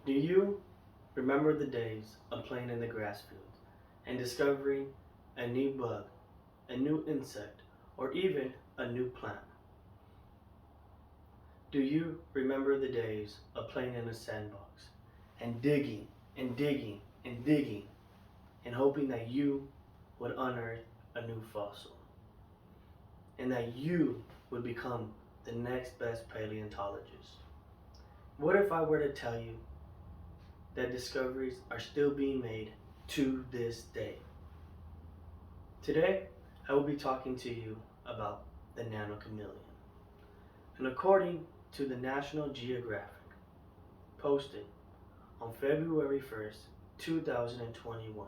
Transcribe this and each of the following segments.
Do you remember the days of playing in the grass fields and discovering a new bug, a new insect, or even a new plant? Do you remember the days of playing in a sandbox and digging and digging and digging and hoping that you would unearth a new fossil and that you would become the next best paleontologist? What if I were to tell you that discoveries are still being made to this day? Today, I will be talking to you about the Nano Chameleon. And according to the National Geographic, posted on February 1st, 2021,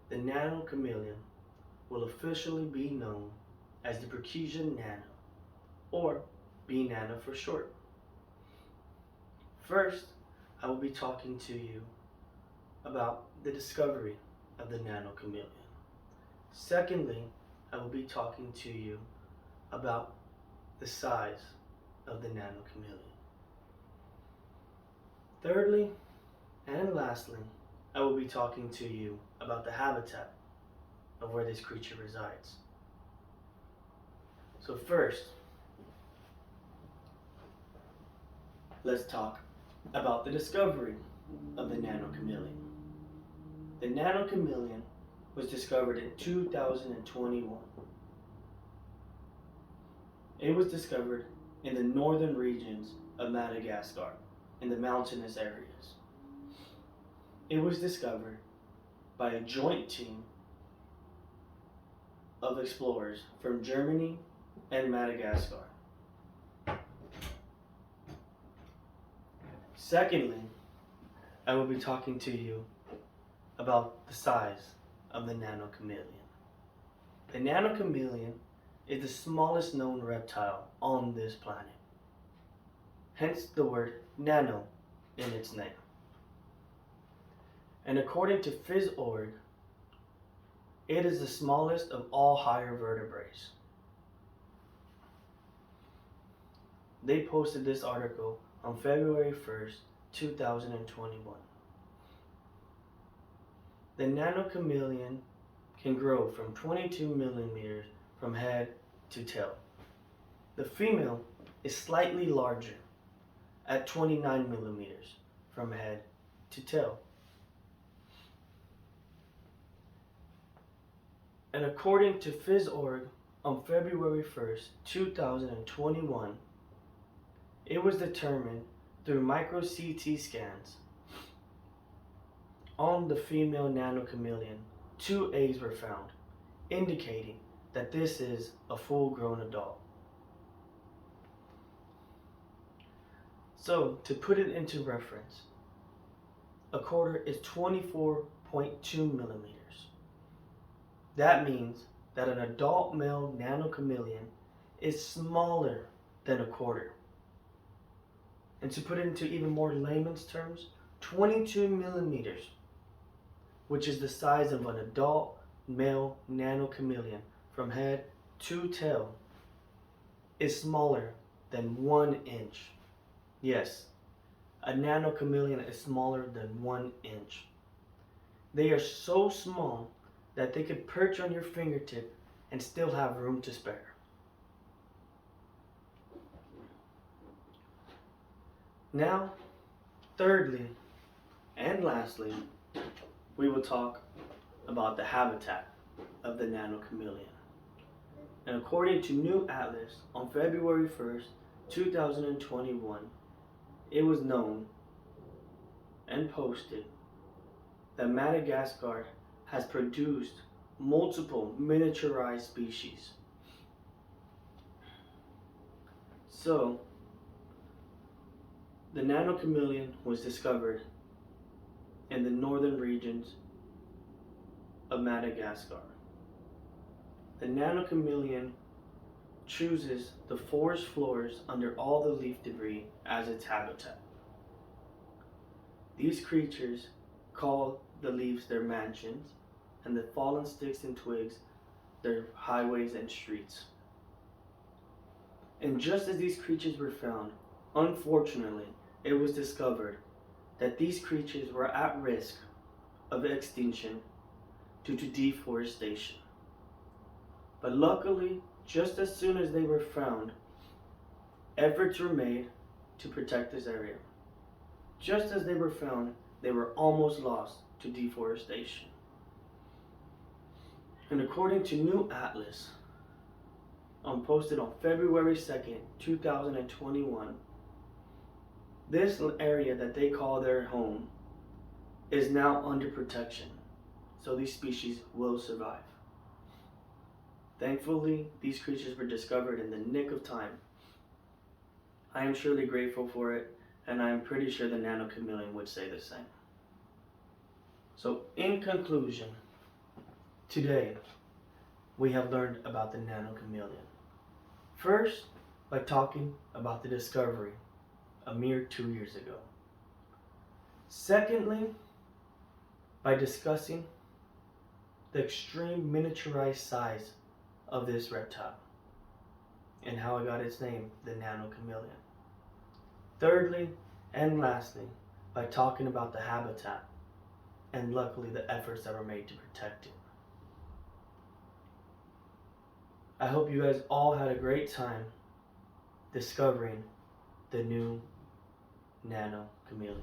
the Nano Chameleon will officially be known as the Precisian Nano, or B Nano for short. First, I will be talking to you about the discovery of the Nano Chameleon. Secondly, I will be talking to you about the size of the Nano Chameleon. Thirdly, and lastly, I will be talking to you about the habitat of where this creature resides. So first, let's talk about the discovery of the Nano Chameleon. The Nano Chameleon was discovered in 2021. It was discovered in the northern regions of Madagascar, in the mountainous areas. It was discovered by a joint team of explorers from Germany and Madagascar. Secondly, I will be talking to you about the size of the Nano Chameleon. The Nano Chameleon is the smallest known reptile on this planet, hence the word nano in its name. And according to Phys.org, it is the smallest of all higher vertebrates. They posted this article on February 1st, 2021. The Nano Chameleon can grow from 22 millimeters from head to tail. The female is slightly larger at 29 millimeters from head to tail. And according to Phys.org, on February 1st, 2021, it was determined through micro CT scans on the female Nano Chameleon, 2 eggs were found, indicating that this is a full-grown adult. So, to put it into reference, a quarter is 24.2 millimeters. That means that an adult male Nano Chameleon is smaller than a quarter. And to put it into even more layman's terms, 22 millimeters, which is the size of an adult male Nano Chameleon from head to tail, is smaller than 1 inch. Yes, a Nano Chameleon is smaller than 1 inch. They are so small that they could perch on your fingertip and still have room to spare. Now, thirdly and lastly, we will talk about the habitat of the Nano Chameleon. And according to New Atlas, on February 1st, 2021, it was known and posted that Madagascar has produced multiple miniaturized species. So, the Nano Chameleon was discovered in the northern regions of Madagascar. The Nano Chameleon chooses the forest floors under all the leaf debris as its habitat. These creatures call the leaves their mansions and the fallen sticks and twigs their highways and streets. And just as these creatures were found, unfortunately, it was discovered that these creatures were at risk of extinction due to deforestation. But luckily, just as soon as they were found, efforts were made to protect this area. Just as they were found, they were almost lost to deforestation. And according to New Atlas, posted on February 2nd, 2021, this area that they call their home is now under protection, so these species will survive. Thankfully, these creatures were discovered in the nick of time. I am surely grateful for it, and I am pretty sure the Nano Chameleon would say the same. So, in conclusion, today we have learned about the Nano Chameleon. First, by talking about the discovery a mere 2 years ago. Secondly, by discussing the extreme miniaturized size of this reptile and how it got its name, the Nano Chameleon. Thirdly, and lastly, by talking about the habitat and luckily the efforts that were made to protect it. I hope you guys all had a great time discovering the new Nano Chameleon.